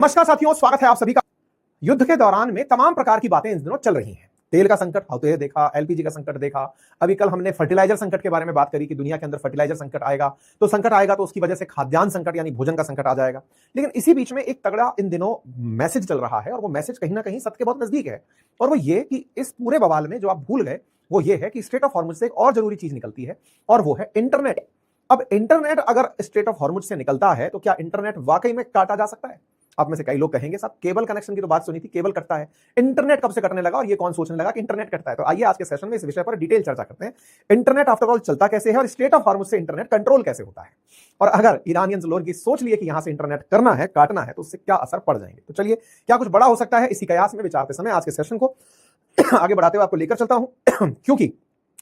नमस्कार साथियों, स्वागत है आप सभी का। युद्ध के दौरान में तमाम प्रकार की बातें इन दिनों चल रही हैं। तेल का संकट होते देखा, एलपीजी का संकट देखा, अभी कल हमने फर्टिलाइजर संकट के बारे में बात करी कि दुनिया के अंदर फर्टिलाइजर संकट आएगा तो उसकी वजह से खाद्यान्न संकट यानी भोजन का संकट आ जाएगा। लेकिन इसी बीच में एक तगड़ा इन दिनों मैसेज चल रहा है और वो मैसेज कहीं ना कहीं सत्य के बहुत नजदीक है। और वो ये कि इस पूरे बवाल में जो आप भूल गए वो ये है कि स्ट्रेट ऑफ हॉर्मुज से एक और जरूरी चीज निकलती है और वो है इंटरनेट। अब इंटरनेट अगर स्ट्रेट ऑफ हॉर्मुज से निकलता है तो क्या इंटरनेट वाकई में काटा जा सकता है? आप में से कई लोग कहेंगे साहब केबल कनेक्शन की तो बात सुनी थी, केबल कटता है, इंटरनेट कब से कटने लगा और ये कौन सोचने लगा कि इंटरनेट कटता है? तो आइए आज के सेशन में इस विषय पर डिटेल चर्चा करते हैं। इंटरनेट आफ्टर ऑल चलता कैसे है और स्टेट ऑफ हॉर्मुज से इंटरनेट कंट्रोल कैसे होता है, और अगर ईरानियंस लोग की सोच लिए कि यहां से इंटरनेट करना है, काटना है, तो उससे क्या असर पड़ जाएंगे। तो चलिए, क्या कुछ बड़ा हो सकता है, इसी कयास में विचारते समय आज के सेशन को आगे बढ़ाते हुए आपको लेकर चलता हूं क्योंकि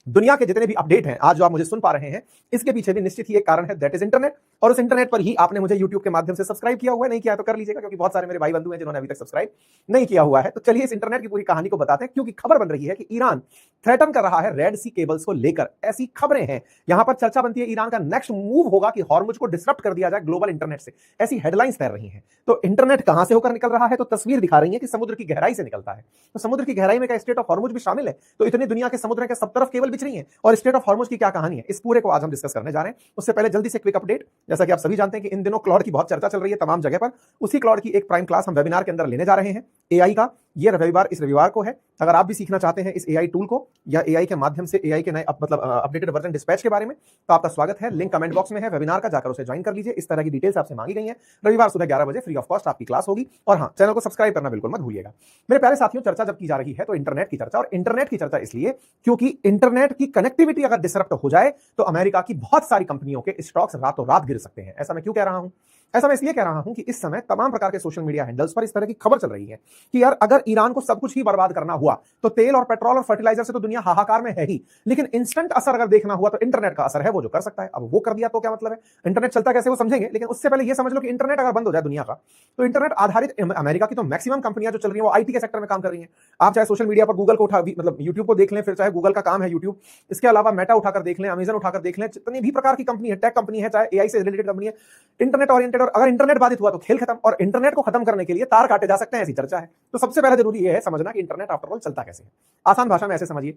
दुनिया के जितने भी अपडेट हैं आज जो आप मुझे सुन पा रहे हैं, इसके पीछे भी निश्चित ही एक कारण है, दैट इज इंटरनेट। और उस इंटरनेट पर ही आपने मुझे YouTube के माध्यम से सब्सक्राइब किया हुआ है। नहीं किया है तो कर लीजिएगा, क्योंकि बहुत सारे मेरे भाई बंधु हैं जिन्होंने अभी तक सब्सक्राइब नहीं किया हुआ है। तो चलिए इस इंटरनेट की पूरी कहानी को बताते हैं, क्योंकि खबर बन रही है कि ईरान थ्रेटन कर रहा है रेड सी केबल्स को लेकर। ऐसी खबरें हैं, यहां पर चर्चा बनती है ईरान का नेक्स्ट मूव होगा कि हॉर्मुज को डिसरप्ट कर दिया जाए ग्लोबल इंटरनेट से। ऐसी हेडलाइंस तैर रही हैं। तो इंटरनेट कहां से होकर निकल रहा है? तो तस्वीर दिखा रही है कि समुद्र की गहराई से निकलता है। तो समुद्र की गहराई में क्या स्ट्रेट ऑफ हॉर्मुज भी शामिल है? तो इतनी दुनिया के समुद्र के सब तरफ केबल बिछ रही है और स्ट्रेट ऑफ हॉर्मुज की क्या कहानी है, इस पूरे को आज हम डिस्कस करने जा रहे हैं। उससे पहले जल्दी से क्विक अपडेट, जैसा कि आप सभी जानते हैं कि इन दिनों क्लाउड की बहुत चर्चा चल रही है तमाम जगह पर। उसी क्लाउड की एक प्राइम क्लास हम वेबिनार के अंदर लेने जा रहे हैं एआई का। ये रविवार इस रविवार को है। अगर आप भी सीखना चाहते हैं इस एआई टूल को या एआई के माध्यम से एआई के नए अपडेटेड वर्जन डिस्पैच के बारे में, तो आपका स्वागत है। लिंक कमेंट बॉक्स में है वेबिनार का, जाकर उसे ज्वाइन कर लीजिए। इस तरह की डिटेल्स आपसे मांगी गई हैं। रविवार सुबह 11 बजे फ्री ऑफ कॉस्ट आपकी क्लास होगी। और हाँ, चैनल को सब्सक्राइब करना बिल्कुल मत भूलिएगा। मेरे प्यारे साथियों, चर्चा जब की जा रही है तो इंटरनेट की चर्चा, और इंटरनेट की चर्चा इसलिए क्योंकि इंटरनेट की कनेक्टिविटी अगर डिसरप्ट हो जाए तो अमेरिका की बहुत सारी कंपनियों के स्टॉक्स रातों रात गिर सकते हैं। ऐसा मैं क्यों कह रहा हूं? ऐसा मैं इसलिए कह रहा हूं कि इस समय तमाम प्रकार के सोशल मीडिया हैंडल्स पर इस तरह की खबर चल रही है कि यार अगर ईरान को सब कुछ ही बर्बाद करना हुआ तो तेल और पेट्रोल और फर्टिलाइजर से तो दुनिया हाहाकार में है ही, लेकिन इंस्टेंट असर अगर देखना हुआ तो इंटरनेट का असर है वो जो कर सकता है। अब वो कर दिया तो क्या मतलब है? इंटरनेट चलता कैसे वो समझेंगे, लेकिन उससे पहले ये समझ लो कि इंटरनेट अगर बंद हो जाए दुनिया का, तो इंटरनेट आधारित अमेरिका की तो मैक्सिमम कंपनियां जो चल रही है वो आईटी के सेक्टर में काम कर रही है। आप चाहे सोशल मीडिया पर गूगल को उठा, मतलब यूट्यूब को देख लें, फिर चाहे गूगल का काम है यूट्यूब, इसके अलावा मेटा उठाकर देख लें, अमेजन उठाकर देख लें, जितनी भी प्रकार की कंपनी है, टेक कंपनी है, चाहे एआई से रिलेटेड कंपनी है, इंटरनेट ओरिएंटेड। और अगर इंटरनेट बाधित हुआ तो खेल खत्म, और इंटरनेट को खत्म करने के लिए तार काटे जा सकते हैं, ऐसी चर्चा है। तो सबसे पहले जरूरी यह है समझना कि इंटरनेट आफ्टर ऑल चलता कैसे है। आसान भाषा में ऐसे समझिए,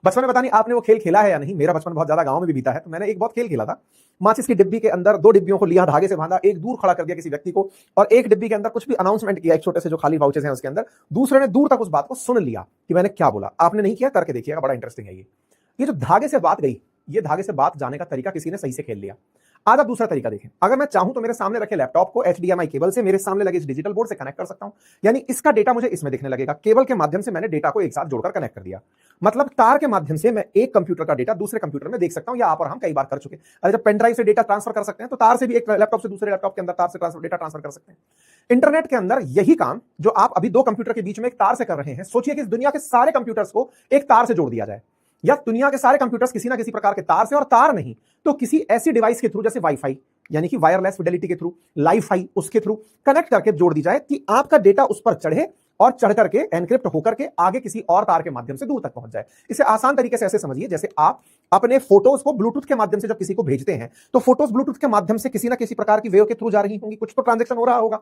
बचपन में पता नहीं आपने वो खेल खेला है या नहीं, मेरा बचपन बहुत ज्यादा गांव में भी बीता है। तो मैंने एक बहुत खेल खेला था। माचिस की डिब्बी के अंदर दो डिब्बियों को लिया, धागे से बांधा, एक दूर खड़ा कर दिया किसी व्यक्ति को, और एक डिब्बी के अंदर कुछ भी अनाउंसमेंट किया, एक छोटे से जो खाली वाउचेस हैं उसके अंदर, दूसरे ने दूर तक उस बात को सुन लिया कि मैंने क्या बोला। आपने नहीं किया, करके देखिएगा, बड़ा इंटरेस्टिंग है ये जो धागे से बात गई, ये धागे से बात जाने का तरीका किसी ने सही से खेल लिया। आज आप दूसरा तरीका देखें। अगर मैं चाहूं तो मेरे सामने रखे लैपटॉप को एचडीएमआई केबल से मेरे सामने लगे इस डिजिटल बोर्ड से कनेक्ट कर सकता हूं, यानी इसका डेटा मुझे इसमें दिखने लगेगा। केबल के माध्यम से मैंने डेटा को एक साथ जोड़कर कनेक्ट कर दिया, मतलब तार के माध्यम से मैं एक कंप्यूटर का डेटा दूसरे कंप्यूटर में देख सकता हूं, या आप और हम कई बार कर चुके। अरे जब पेन ड्राइव से डेटा ट्रांसफर कर सकते हैं तो तार से भी एक लैपटॉप से दूसरे लैपटॉप के अंदर तार से डेटा ट्रांसफर कर सकते हैं। इंटरनेट के अंदर यही काम जो आप अभी दो कंप्यूटर के बीच में एक तार से कर रहे हैं, सोचिए कि इस दुनिया के सारे कंप्यूटर्स को एक तार से जोड़ दिया जाए, या दुनिया के सारे कंप्यूटर्स किसी ना किसी प्रकार के तार से, और तार नहीं तो किसी ऐसी डिवाइस के थ्रू जैसे वाईफाई यानी कि वायरलेस फिडेलिटी के थ्रू, लाइफाई उसके थ्रू कनेक्ट करके जोड़ दी जाए कि आपका डेटा उस पर चढ़े और चढ़ करके एनक्रिप्ट होकर के आगे किसी और तार के माध्यम से दूर तक पहुंच जाए। इसे आसान तरीके से ऐसे समझिए, जैसे आप अपने फोटोज को ब्लूटूथ के माध्यम से जब किसी को भेजते हैं तो फोटोज ब्लूटूथ के माध्यम से किसी ना किसी प्रकार की वेव के थ्रू जा रही होंगी, कुछ तो ट्रांजेक्शन हो रहा होगा।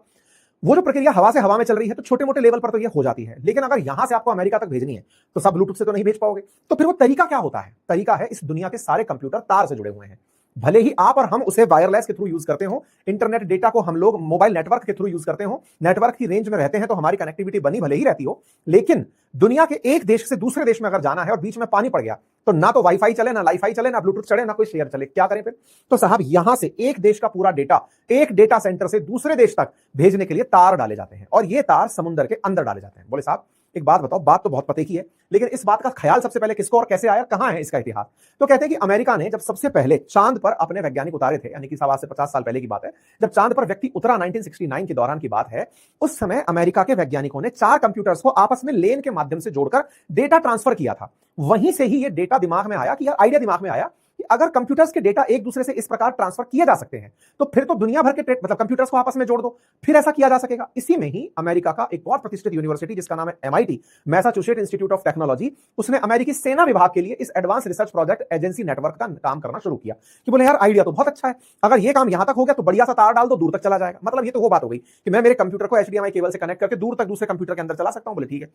वो जो प्रक्रिया हवा से हवा में चल रही है तो छोटे मोटे लेवल पर तो ये हो जाती है, लेकिन अगर यहां से आपको अमेरिका तक भेजनी है तो सब ब्लूटूथ से तो नहीं भेज पाओगे। तो फिर वो तरीका क्या होता है? तरीका है इस दुनिया के सारे कंप्यूटर तार से जुड़े हुए हैं, भले ही आप और हम उसे वायरलेस के थ्रू यूज करते हो, इंटरनेट डेटा को हम लोग मोबाइल नेटवर्क के थ्रू यूज करते हो, नेटवर्क की रेंज में रहते हैं तो हमारी कनेक्टिविटी बनी भले ही रहती हो, लेकिन दुनिया के एक देश से दूसरे देश में अगर जाना है और बीच में पानी पड़ गया तो ना तो वाईफाई चले, ना लाईफाई चले, ना ब्लूटूथ चले, ना कोई शेयर चले, क्या करें फिर? तो साहब यहां से एक देश का पूरा डेटा एक डेटा सेंटर से दूसरे देश तक भेजने के लिए तार डाले जाते हैं, और ये तार समुद्र के अंदर डाले जाते हैं। बोले साहब एक बात बताओ, बात तो बहुत पते की है, लेकिन इस बात का ख्याल सबसे पहले किसको और कैसे आया, कहां है इसका इतिहास? तो कहते हैं कि अमेरिका ने जब सबसे पहले चांद पर अपने वैज्ञानिक उतारे थे, यानी कि 50 से 50 साल पहले की बात है, जब चांद पर व्यक्ति उतरा 1969 के दौरान की बात है, उस समय अमेरिका के वैज्ञानिकों ने 4 कंप्यूटर्स को आपस में लेन के माध्यम से जोड़कर डेटा ट्रांसफर किया था। वहीं से ही ये डेटा दिमाग में आया कि यार, आइडिया दिमाग में आया कि अगर कंप्यूटर्स के डेटा एक दूसरे से इस प्रकार ट्रांसफर किए जा सकते हैं तो फिर तो दुनिया भर के मतलब कंप्यूटर्स को आपस में जोड़ दो, फिर ऐसा किया जा सकेगा। इसी में ही अमेरिका का एक बहुत प्रतिष्ठित यूनिवर्सिटी जिसका नाम है MIT, Massachusetts institute of technology, उसने अमेरिकी सेना विभाग के लिए इस advance research project agency network का काम करना शुरू किया कि बोले यार आइडिया तो बहुत अच्छा है, अगर ये काम यहां तक हो गया तो बढ़िया सा तार डाल दो, दूर तक चला जाएगा। मतलब ये तो वो बात हो गई कि मैं मेरे कंप्यूटर को HDMI केबल से कनेक्ट करके दूर तक दूसरे कंप्यूटर के अंदर चला सकता हूं। बोले ठीक है,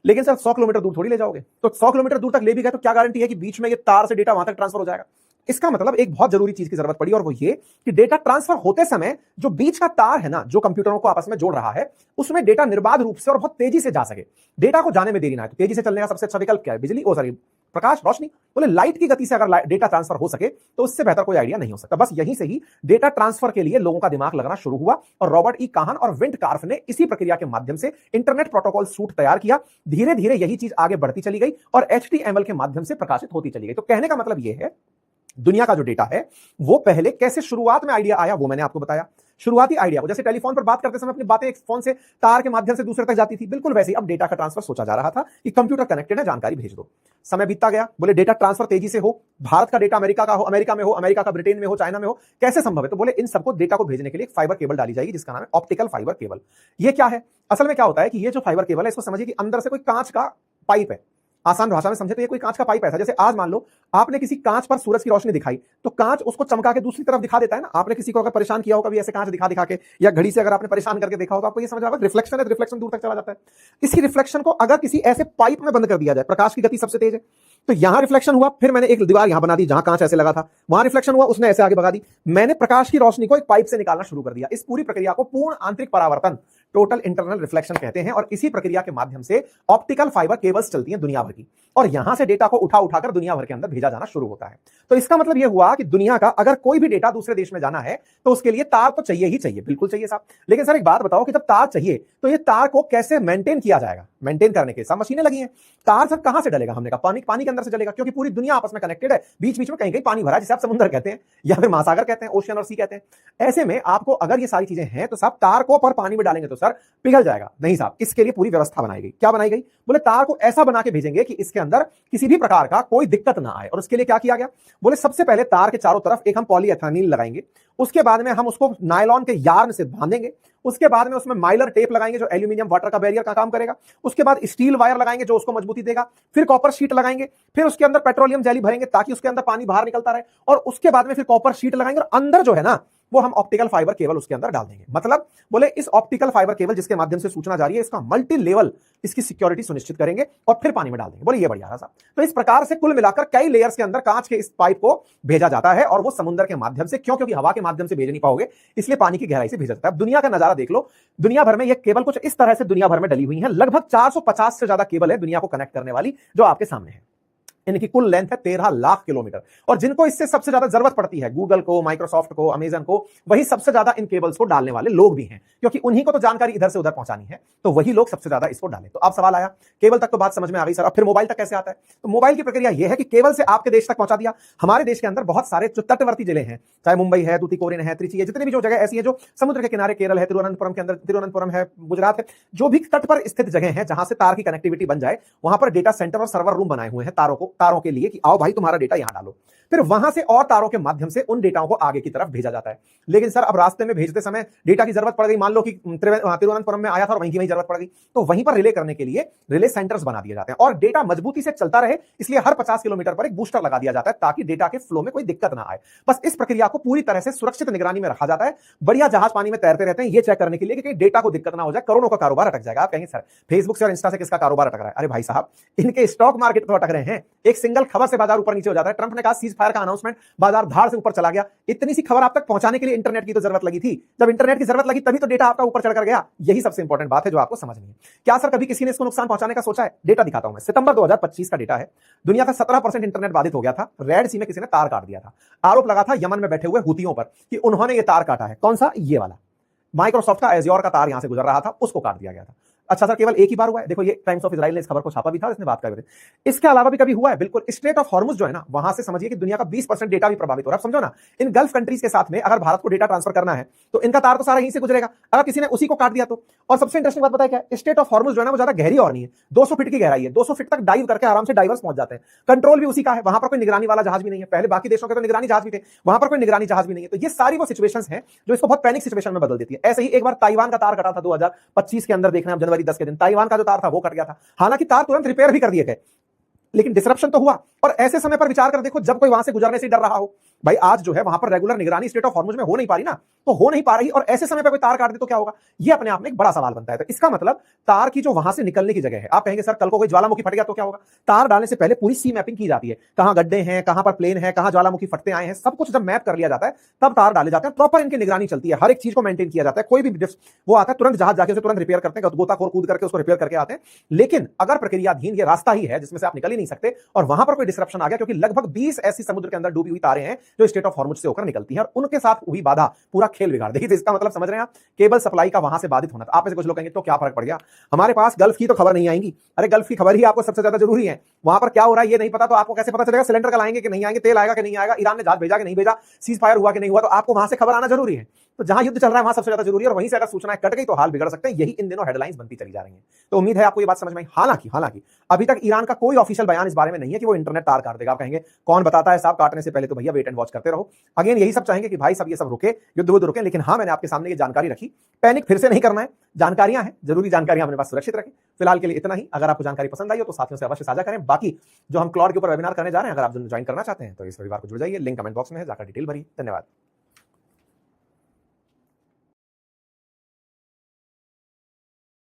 लेकिन सर 100 किलोमीटर दूर थोड़ी ले जाओगे, तो 100 किलोमीटर दूर तक ले भी गए तो क्या गारंटी है कि बीच में ये तार से डेटा वहां तक ट्रांसफर हो जाएगा। इसका मतलब एक बहुत जरूरी चीज की जरूरत पड़ी और वो ये कि डेटा ट्रांसफर होते समय जो बीच का तार है ना, जो कंप्यूटरों को आपस में जोड़ रहा है, उसमें डेटा निर्बाध रूप से और बहुत तेजी से जा सके। डेटा को जाने में देरी ना है, तो तेजी से चलने का सबसे अच्छा विकल्प क्या है? बिजली, प्रकाश, रोशनी। बोले लाइट की गति से अगर डेटा ट्रांसफर हो सके तो उससे बेहतर कोई आइडिया नहीं हो सकता। बस यहीं से ही डेटा ट्रांसफर के लिए लोगों का दिमाग लगना शुरू हुआ और रॉबर्ट ई काहन और विंट कार्फ ने इसी प्रक्रिया के माध्यम से इंटरनेट प्रोटोकॉल सूट तैयार किया। धीरे धीरे यही चीज आगे बढ़ती चली गई और HTML के माध्यम से प्रकाशित होती चली गई। तो कहने का मतलब यह है, दुनिया का जो डेटा है वो पहले कैसे शुरुआत में आइडिया आया वो मैंने आपको बताया। शुरुआती आइडिया को, जैसे टेलीफोन पर बात करते समय अपनी बातें एक फोन से तार के माध्यम से दूसरे तक जाती थी, बिल्कुल वैसे ही अब डेटा का ट्रांसफर सोचा जा रहा था कि कंप्यूटर कनेक्टेड है, जानकारी भेज दो। समय बीतता गया, बोले डेटा ट्रांसफर तेजी से हो, भारत का डेटा अमेरिका का हो, अमेरिका में हो, अमेरिका का ब्रिटेन में हो, चाइना में हो, कैसे संभव है? तो बोले इन सबको डेटा को भेजने के लिए एक फाइबर केबल डाली जाएगी जिसका नाम है ऑप्टिकल फाइबर केबल। ये क्या है? असल में क्या होता है कि ये जो फाइबर केबल है, इसको समझिए कि अंदर से कोई कांच का पाइप है। आसान भाषा में समझे तो ये कोई कांच का पाइप ऐसा, जैसे आज मान लो आपने किसी कांच पर सूरज की रोशनी दिखाई तो कांच उसको चमका के दूसरी तरफ दिखा देता है ना। आपने किसी को अगर परेशान किया होगा भी ऐसे कांच दिखा दिखा के, या घड़ी से अगर आपने परेशान करके देखा हो तो आपको ये समझ आएगा रिफ्लेक्शन है, रिफ्लेक्शन दूर तक चला जाता है। इसी रिफ्लेक्शन को अगर किसी ऐसे पाइप में बंद कर दिया जाए, प्रकाश की गति सबसे तेज है, तो यहां रिफ्लेक्शन हुआ, फिर मैंने एक दीवार यहां बना दी जहां कांच ऐसे लगा था, वहां रिफ्लेक्शन हुआ, उसने ऐसे आगे भगा दी, मैंने प्रकाश की रोशनी को एक पाइप से निकालना शुरू कर दिया। इस पूरी प्रक्रिया को पूर्ण आंतरिक परावर्तन, टोटल इंटरनल रिफ्लेक्शन कहते हैं। और इसी प्रक्रिया के माध्यम से ऑप्टिकल फाइबर केबल्स चलती हैं दुनिया भर की, और यहां से डेटा को उठा उठाकर दुनिया भर के अंदर भेजा जाना शुरू होता है। तो इसका मतलब यह हुआ कि दुनिया का अगर कोई भी डेटा दूसरे देश में जाना है तो उसके लिए तार तो चाहिए ही चाहिए, बिल्कुल चाहिए साहब। लेकिन सर एक बात बताओ कि जब तार चाहिए तो ये तार को कैसे मेंटेन किया जाएगा? मेंटेन करने के सब मशीनें लगी हैं। तार सर कहां से डलेगा? हमने कहा पानी के अंदर से चलेगा, क्योंकि पूरी दुनिया आपस में कनेक्टेड है। बीच बीच में कहीं कहीं पानी भरा है, जिसे आप समुद्र कहते हैं या फिर महासागर कहते हैं, ओशियन और सी कहते हैं। ऐसे में आपको अगर ये सारी चीजें हैं तो साहब तार को पर पानी में डालेंगे तो सर पिघल जाएगा। नहीं साहब, इसके लिए पूरी व्यवस्था बनाई गई। क्या बनाई गई? बोले तार को ऐसा बना के भेजेंगे कि इसके अंदर किसी भी प्रकार का कोई दिक्कत ना आए। और उसके लिए क्या किया गया? बोले सबसे पहले तार के चारों तरफ एक हम पॉलीएथानील लगाएंगे, उसके बाद में हम उसको नायलॉन के यार्न से बांधेंगे, उसके बाद में उसमें माइलर टेप लगाएंगे जो एल्यूमिनियम वाटर का बैरियर का काम करेगा, उसके बाद स्टील वायर लगाएंगे जो उसको मजबूती देगा, फिर कॉपर शीट लगाएंगे, फिर उसके अंदर पेट्रोलियम जेली भरेंगे ताकि उसके अंदर पानी बाहर निकलता रहे, और उसके बाद में फिर कॉपर शीट लगाएंगे और अंदर जो है ना वो हम ऑप्टिकल फाइबर केबल उसके अंदर डाल देंगे। मतलब बोले इस ऑप्टिकल फाइबर केबल जिसके माध्यम से सूचना जा रही है, इसका मल्टी लेवल इसकी सिक्योरिटी सुनिश्चित करेंगे और फिर पानी में डाल देंगे। बोले ये बढ़िया साहब। तो इस प्रकार से कुल मिलाकर कई लेयर्स के अंदर कांच के इस पाइप को भेजा जाता है, और वो समुद्र के माध्यम से, क्योंकि हवा के माध्यम से भेज नहीं पाओगे इसलिए पानी की गहराई से भेजा जाता है। अब दुनिया का नजारा देख लो, दुनिया भर में ये केबल कुछ इस तरह से दुनिया भर में डली हुई है। लगभग 450 से ज्यादा केबल है दुनिया को कनेक्ट करने वाली जो आपके सामने है। इनकी कुल लेंथ है 13 लाख किलोमीटर, और जिनको इससे सबसे ज्यादा जरूरत पड़ती है, गूगल को, माइक्रोसॉफ्ट को, अमेजन को, वही सबसे ज्यादा इन केबल्स को डालने वाले लोग भी हैं, क्योंकि उन्हीं को तो जानकारी इधर से उधर पहुंचानी है, तो वही लोग सबसे ज्यादा इसको डालें। तो अब सवाल आया, केबल तक तो बात समझ में आ गई सर, अब फिर मोबाइल तक कैसे आता है? तो मोबाइल की प्रक्रिया यह है कि केबल से आपके देश तक पहुंचा दिया। हमारे देश के अंदर बहुत सारे जो तटवर्ती जिले हैं, चाहे मुंबई है, तूतीकोरिन है, त्रिची है, जितने भी जो जगह ऐसी है जो समुद्र के किनारे, केरल है, तिरुवनंतपुरम के अंदर, तिरुवनंतपुरम है, गुजरात है, जो भी तट पर स्थित जगह है जहां से तार की कनेक्टिविटी बन जाए, वहां पर डेटा सेंटर और सर्वर रूम बनाए हुए हैं तारों के लिए कि आओ भाई तुम्हारा डेटा यहां डालो। फिर वहां से और तारों के माध्यम से उन डेटाओं को आगे की तरफ भेजा जाता है। लेकिन सर अब रास्ते में भेजते समय डेटा की जरूरत पड़ गई, मान लो कि तिरुवनंतपुरम में आया था और वहीं की वहीं जरूरत पड़ गई, तो वहीं पर रिले करने के लिए रिले सेंटर्स बना दिए जाते हैं, और डेटा मजबूती से चलता रहे इसलिए हर 50 किलोमीटर पर एक बूस्टर लगा दिया जाता है ताकि डेटा के फ्लो में कोई दिक्कत ना आए। बस इस प्रक्रिया को पूरी तरह से सुरक्षित निगरानी में रखा जाता है। बढ़िया जहाज पानी में तैरते रहते हैं ये चेक करने के लिए कि डेटा को दिक्कत ना हो जाए, करोड़ों का कारोबार अटक जाएगा। आप कहेंगे सर फेसबुक से और इंस्टा से किसका कारोबार अटक रहा है? अरे भाई साहब, इनके स्टॉक मार्केट तो अटक रहे हैं। एक सिंगल खबर से बाजार ऊपर नीचे हो जाता है। ट्रंप ने कहा सीज फायर का अनाउंसमेंट, बाजार धाड़ से ऊपर चला गया। इतनी सी खबर आप तक पहुंचाने के लिए इंटरनेट की तो जरूरत लगी थी। जब इंटरनेट की जरूरत लगी तभी तो डेटा आपका ऊपर चढ़कर गया। यही सबसे इंपॉर्टेंट बात है जो आपको समझनी है। क्या सर कभी किसी ने इसको नुकसान पहुंचाने का सोचा है? डेटा दिखाता हूं मैं। सितंबर 2025 का डेटा है। दुनिया का 17% इंटरनेट बाधित हो गया था। रेड सी में किसी ने तार काट दिया था। आरोप लगा था यमन में बैठे हुए हुतियों पर कि उन्होंने ये तार काटा है। कौन सा? ये वाला। माइक्रोसॉफ्ट का एज्योर का तार यहां से गुजर रहा था, उसको काट दिया गया था। अच्छा सर, केवल एक ही बार हुआ है? देखो, ये टाइम्स ऑफ इजराइल ने इस खबर को छापा भी था, इसने बात कर रहे थे। इसके अलावा भी कभी हुआ है? बिल्कुल। स्ट्रेट ऑफ हॉर्मुज जो है ना, वहां से समझिए कि दुनिया का 20% डेटा भी प्रभावित हो रहा है। समझो ना, इन गल्फ कंट्रीज के साथ में अगर भारत को डेटा ट्रांसफर करना है तो इनका तार तो सारा यहीं से गुजरेगा, अगर किसी ने उसी को काट दिया तो। और सबसे इंटरेस्टिंग बात बताया क्या है, स्ट्रेट ऑफ हॉर्मुज जो है ना वो ज्यादा गहरी और नहीं है, 200 फीट की गहराई है, 200 फीट तक डाइव करके आराम से डाइवर्स पहुंच जाते हैं। कंट्रोल भी उसी का है, वहां पर कोई निगरानी वाला जहाज भी नहीं है। पहले बाकी देशों के तो निगरानी जहाज भी थे, वहां पर कोई निगरानी जहाज भी नहीं है। तो ये सारी वो सिचुएशंस हैं जो इसको बहुत पैनिक सिचुएशन में बदल देती है। ऐसे ही एक बार ताइवान का तार कटा था 2025 के अंदर, देखना है जनवरी 10 के दिन ताइवान का जो तार था वो कट गया था। हालांकि तार तुरंत रिपेयर भी कर दिए गए, लेकिन डिसरप्शन तो हुआ। और ऐसे समय पर विचार कर देखो, जब कोई वहां से गुजरने से डर रहा हो, भाई आज जो है वहां पर रेगुलर निगरानी स्टेट ऑफ हॉर्मुज में हो नहीं पा रही ना, तो हो नहीं पा रही, और ऐसे समय पर कोई तार काट दे तो क्या होगा? ये अपने आप में एक बड़ा सवाल बनता है। तो इसका मतलब तार की जो वहां से निकलने की जगह है, आप कहेंगे सर कल को कोई ज्वालामुखी फट गया तो क्या होगा? तार डालने से पहले पूरी सी मैपिंग की जाती है, कहां गड्ढे हैं, कहां पर प्लेन है, कहां ज्वालामुखी फटते आए हैं, सब कुछ जब मैप कर लिया जाता है तब तार डाले जाते हैं। प्रॉपर इनकी निगरानी चलती है, हर एक चीज को मेंटेन किया जाता है। कोई भी वो आता है तुरंत जहाज जाके उसे तुरंत रिपेयर करते हैं, गोताखोर कूद करके उसको रिपेयर करके आते हैं। लेकिन अगर प्रक्रियाधीन ये रास्ता ही है जिसमें से आप निकल ही नहीं सकते और वहां पर कोई डिसरप्शन आ गया, क्योंकि लगभग 20 ऐसी समुद्र के अंदर डूबी हुई तारें हैं जो स्टेट ऑफ हॉर्मुज से होकर निकलती हैं, और उनके साथ हुई बाधा पूरा खेल बिगाड़ देगी। तो इसका मतलब समझ रहे हैं आप, केबल सप्लाई का वहां से बाधित होना। आप में से कुछ लोग कहेंगे तो क्या फर्क पड़ गया, हमारे पास गल्फ की तो खबर नहीं आएगी। अरे गल्फ की खबर ही आपको सबसे ज्यादा जरूरी है। वहां पर क्या हो रहा है ये नहीं पता तो आपको कैसे पता चलेगा? सिलेंडर कल आएंगे कि नहीं आएंगे, तेल आएगा कि नहीं आएगा, ईरान ने जहाज भेजा कि नहीं भेजा, सीज फायर हुआ कि नहीं हुआ, तो आपको वहां से खबर आना जरूरी है। तो जहां युद्ध चल रहा है वहां सबसे ज्यादा जरूरी है, और वहीं से अगर सूचनाएं कट गई तो हाल बिगड़ सकते हैं। यही इन दिनों हेडलाइंस बनती चली जा रही हैं। तो उम्मीद है आपको ये बात समझ में आई। हालांकि अभी तक ईरान का कोई ऑफिशियल बयान इस बारे में नहीं है कि वो इंटरनेट तार काट देगा। आप कहेंगे कौन बताता है साहब, काटने से पहले तो भैया वेट एंड वॉच करते रहो। अगेन यही सब चाहेंगे कि भाई सब ये सब रुके, युद्ध रुके, लेकिन हाँ मैंने आपके सामने ये जानकारी रखी, पैनिक फिर से नहीं करना है। जानकारियां हैं, जरूरी जानकारियां अपने पास सुरक्षित रखें। फिलहाल के लिए इतना ही। अगर आपको जानकारी पसंद आई हो तो साथियों से अवश्य साझा करें। बाकी जो हम क्लॉड के ऊपर वेबिनार करने जा रहे हैं, अगर आप ज्वाइन करना चाहते हैं तो इस रविवार को जुड़ जाइए, लिंक कमेंट बॉक्स में है, जाकर डिटेल भरिए। धन्यवाद।